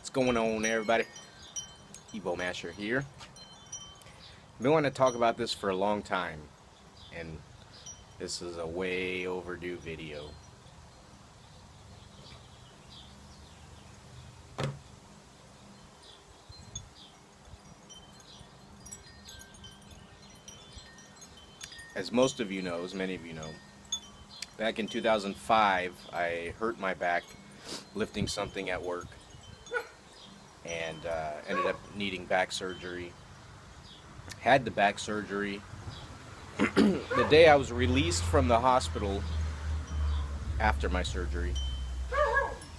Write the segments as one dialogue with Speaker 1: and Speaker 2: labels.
Speaker 1: What's going on, everybody? Evomasher here. I've been wanting to talk about this for a long time, and this is a way overdue video. As most of you know, as many of you know, back in 2005, I hurt my back lifting something at work, and ended up needing back surgery. Had the back surgery. The day I was released from the hospital after my surgery,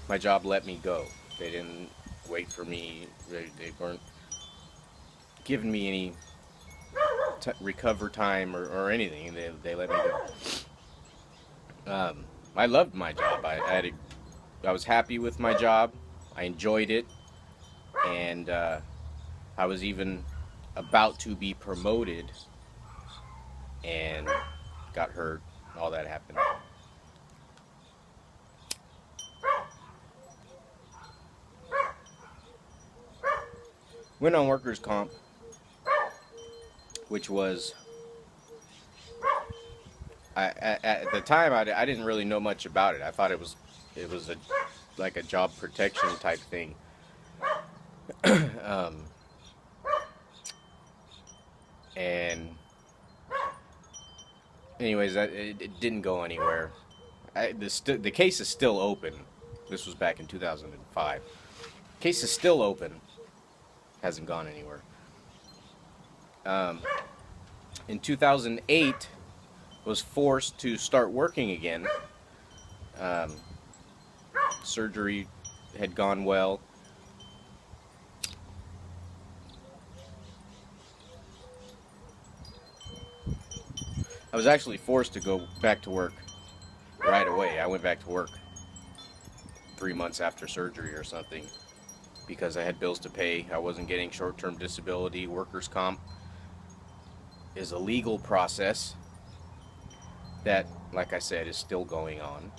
Speaker 1: my job let me go. They didn't wait for me. They weren't giving me any recover time or anything. They let me go. I loved my job. I was happy with my job. I enjoyed it, and I was even about to be promoted, and got hurt. All that happened. Went on workers' comp, which was, at the time I didn't really know much about it. I thought it was like a job protection type thing. And anyways, it didn't go anywhere. The case is still open. This was back in 2005. Case is still open. Hasn't gone anywhere. In 2008, was forced to start working again. Surgery had gone well. I was actually forced to go back to work right away. I went back to work 3 months after surgery or something, because I had bills to pay. I wasn't getting short-term disability. Workers' comp is a legal process that, like I said, is still going on.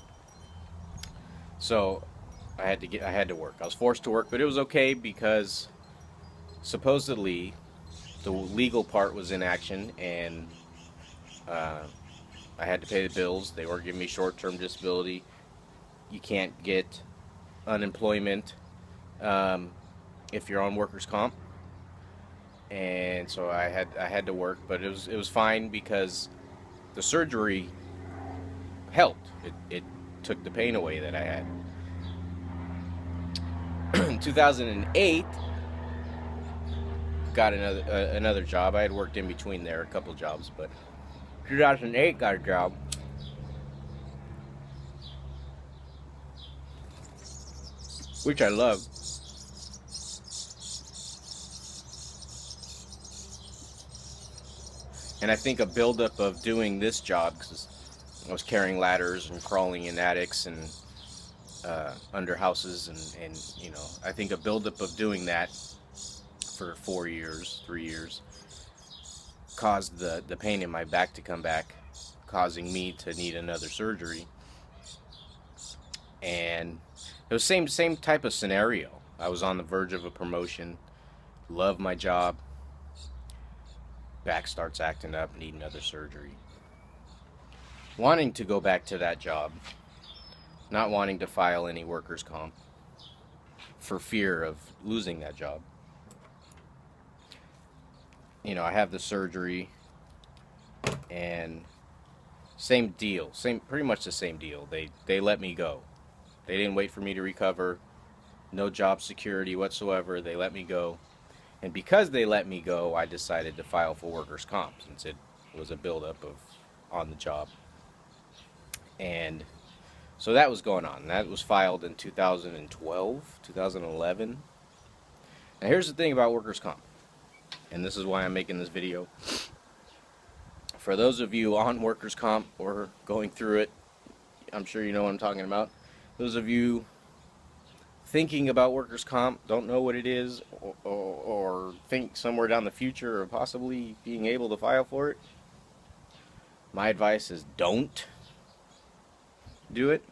Speaker 1: So I had to work. I was forced to work, but it was okay because supposedly the legal part was in action, and I had to pay the bills. They weren't giving me short-term disability. You can't get unemployment if you're on workers' comp, and so I had to work. But it was fine because the surgery helped. It took the pain away that I had. In 2008, got another job. I had worked in between there, a couple jobs, but 2008 got a job. Which I love. And I think a buildup of doing this job, because I was carrying ladders and crawling in attics and under houses, and you know, I think a buildup of doing that for 3 years, caused the pain in my back to come back, causing me to need another surgery. And it was same type of scenario. I was on the verge of a promotion, love my job, back starts acting up, need another surgery. Wanting to go back to that job, not wanting to file any workers' comp for fear of losing that job. You know, I have the surgery, and same deal, pretty much the same deal. They let me go. They didn't wait for me to recover. No job security whatsoever. They let me go. And because they let me go, I decided to file for workers' comp, since it was a buildup of on the job. And so that was going on. That was filed in 2012, 2011. Now here's the thing about workers' comp, and this is why I'm making this video. For those of you on workers' comp or going through it, I'm sure you know what I'm talking about. Those of you thinking about workers' comp, don't know what it is, or think somewhere down the future of possibly being able to file for it, my advice is don't do it.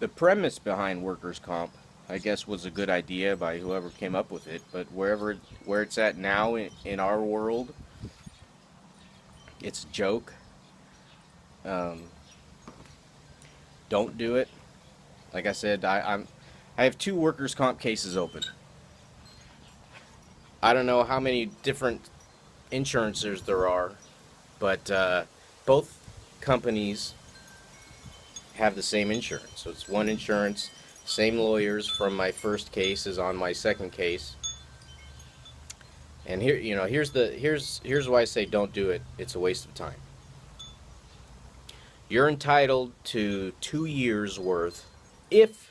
Speaker 1: The premise behind workers' comp, I guess, was a good idea by whoever came up with it, but where it's at now in our world, it's a joke. Um, don't do it. Like I said, I have 2 workers' comp cases open. I don't know how many different insurances there are, but both companies have the same insurance. So it's one insurance, same lawyers from my first case is on my second case. And here, here's why I say don't do it. It's a waste of time. You're entitled to 2 years worth if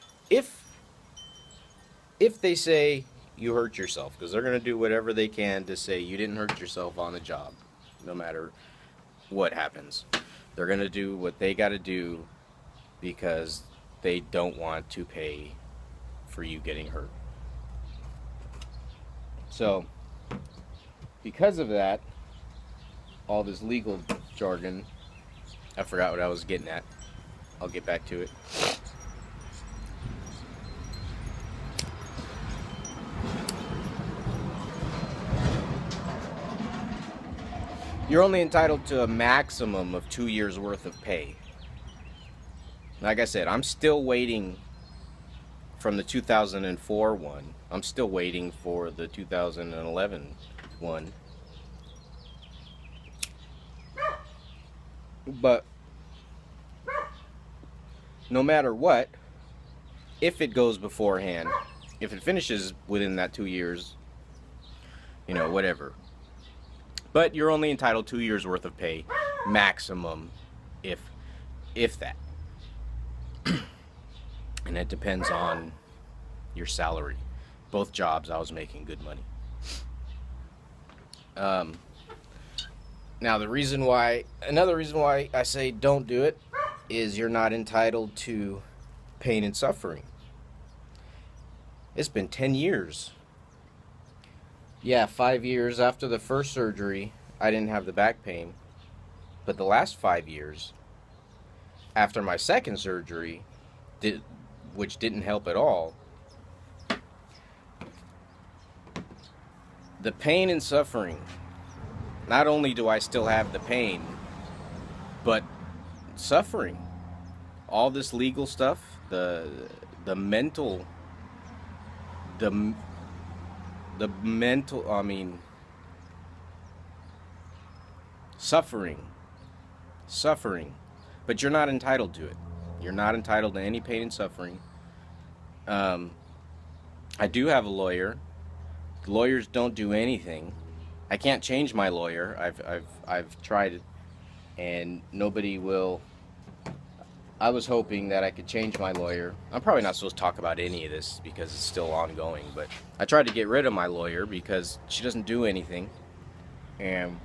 Speaker 1: they say you hurt yourself, because they're going to do whatever they can to say you didn't hurt yourself on the job, no matter what happens. They're going to do what they got to do because they don't want to pay for you getting hurt. So, because of that, all this legal jargon, I forgot what I was getting at. I'll get back to it. You're only entitled to a maximum of 2 years worth of pay. Like I said, I'm still waiting from the 2004 one. I'm still waiting for the 2011 one. But no matter what, if it goes beforehand, if it finishes within that 2 years, whatever. But you're only entitled 2 years worth of pay, maximum, if that. And it depends on your salary. Both jobs, I was making good money. Now, another reason why I say don't do it is you're not entitled to pain and suffering. It's been 10 years. Yeah, 5 years after the first surgery, I didn't have the back pain. But the last 5 years, after my second surgery, which didn't help at all, the pain and suffering, not only do I still have the pain, but suffering. All this legal stuff, the mental, suffering, but you're not entitled to it. You're not entitled to any pain and suffering. I do have a lawyer. Lawyers don't do anything. I can't change my lawyer. I've tried it, and nobody will. I was hoping that I could change my lawyer. I'm probably not supposed to talk about any of this because it's still ongoing, but I tried to get rid of my lawyer because she doesn't do anything, and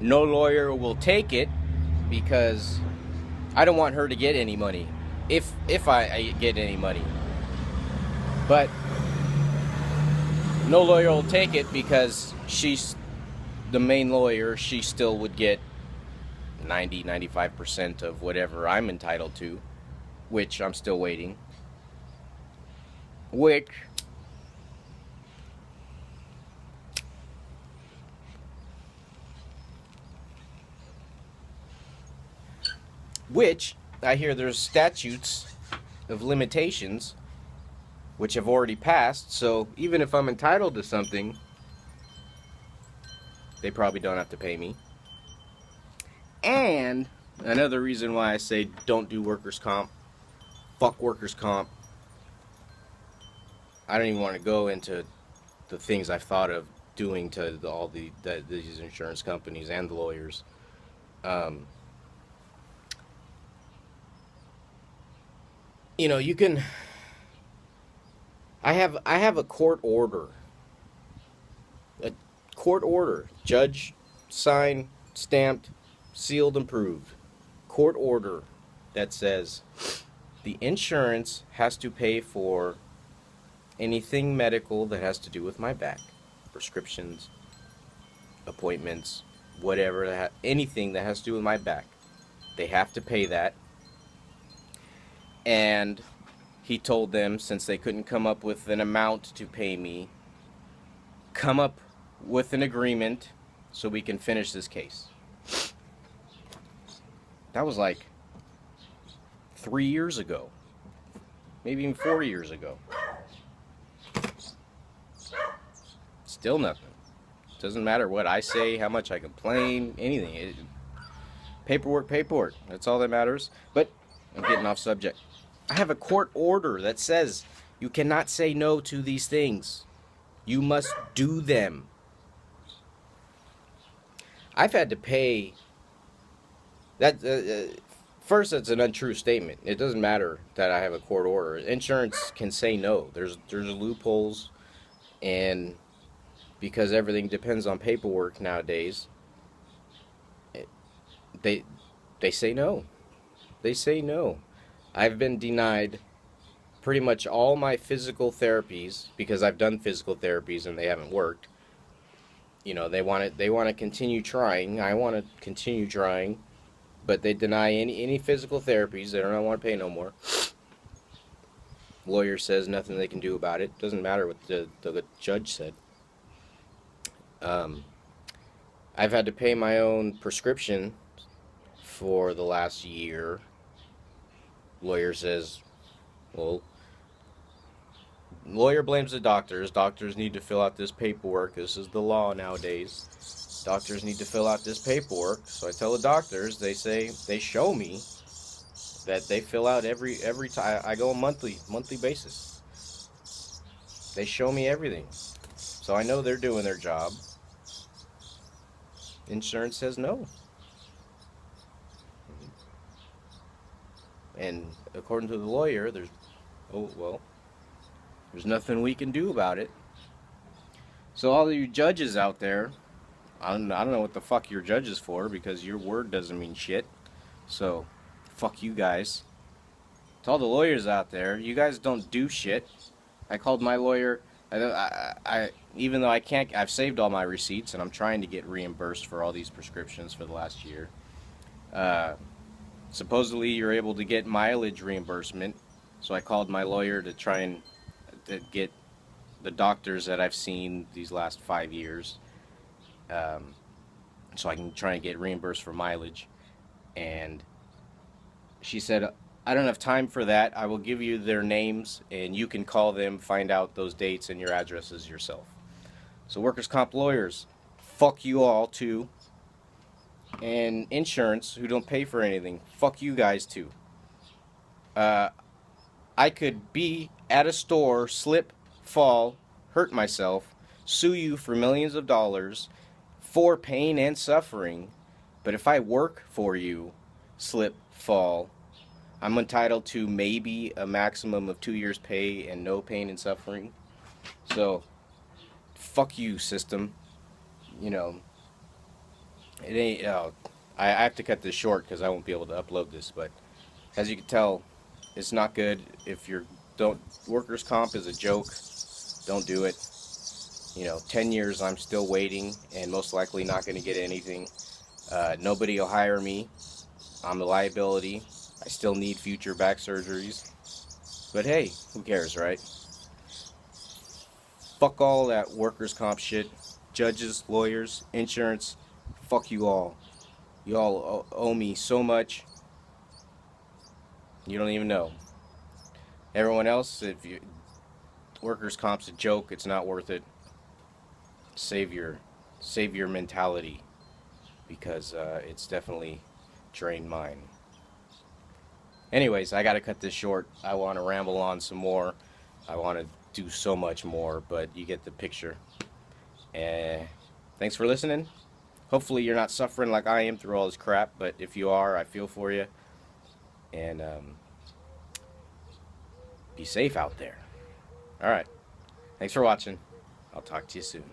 Speaker 1: no lawyer will take it because I don't want her to get any money, if I get any money. But no lawyer will take it because she's the main lawyer. She still would get 95% of whatever I'm entitled to, which I'm still waiting. Which I hear there's statutes of limitations which have already passed, so even if I'm entitled to something, they probably don't have to pay me. And another reason why I say don't do workers' comp, fuck workers' comp. I don't even want to go into the things I've thought of doing to all these insurance companies and the lawyers. You can. I have a court order. A court order. Judge signed, stamped, sealed, and proved. Court order that says the insurance has to pay for anything medical that has to do with my back. Prescriptions, appointments, whatever, anything that has to do with my back. They have to pay that. And he told them, since they couldn't come up with an amount to pay me, come up with an agreement so we can finish this case. That was like 3 years ago. Maybe even 4 years ago. Still nothing. Doesn't matter what I say, how much I complain, anything. Paperwork. That's all that matters. But I'm getting off subject. I have a court order that says you cannot say no to these things. You must do them. I've had to pay. That first, that's an untrue statement. It doesn't matter that I have a court order. Insurance can say no. There's loopholes, and because everything depends on paperwork nowadays, they say no. They say no. I've been denied pretty much all my physical therapies because I've done physical therapies and they haven't worked. You know, they want to continue trying. I want to continue trying, but they deny any physical therapies. They don't want to pay no more. Lawyer says nothing they can do about it. Doesn't matter what the judge said. I've had to pay my own prescription for the last year. Lawyer says, well, lawyer blames the doctors. Doctors need to fill out this paperwork. This is the law nowadays. Doctors need to fill out this paperwork. So I tell the doctors, they say, they show me that they fill out every time. I go on monthly basis. They show me everything. So I know they're doing their job. Insurance says no. And according to the lawyer, there's nothing we can do about it. So all of you judges out there, I don't know what the fuck your judge is for, because your word doesn't mean shit. So fuck you guys. To all the lawyers out there, you guys don't do shit. I called my lawyer. I even though I can't, I've saved all my receipts and I'm trying to get reimbursed for all these prescriptions for the last year. Supposedly you're able to get mileage reimbursement, so I called my lawyer to try and get the doctors that I've seen these last 5 years, so I can try and get reimbursed for mileage. And she said, I don't have time for that. I will give you their names and you can call them, find out those dates and your addresses yourself. So workers' comp lawyers, fuck you all too. And insurance, who don't pay for anything, fuck you guys too. I could be at a store, slip, fall, hurt myself, sue you for millions of dollars for pain and suffering, but if I work for you, slip, fall, I'm entitled to maybe a maximum of 2 years pay and no pain and suffering. So fuck you, system. You know, it ain't. I have to cut this short because I won't be able to upload this. But as you can tell, it's not good. If you're workers' comp is a joke. Don't do it. You know, 10 years I'm still waiting and most likely not going to get anything. Nobody will hire me. I'm a liability. I still need future back surgeries. But hey, who cares, right? Fuck all that workers' comp shit. Judges, lawyers, insurance. Fuck you all. You all owe me so much. You don't even know. Everyone else, if you workers' comp's a joke, it's not worth it. Save your mentality, because it's definitely drained mine. Anyways, I gotta cut this short. I want to ramble on some more. I want to do so much more, but you get the picture. Thanks for listening. Hopefully you're not suffering like I am through all this crap, but if you are, I feel for you. And be safe out there. Alright. Thanks for watching. I'll talk to you soon.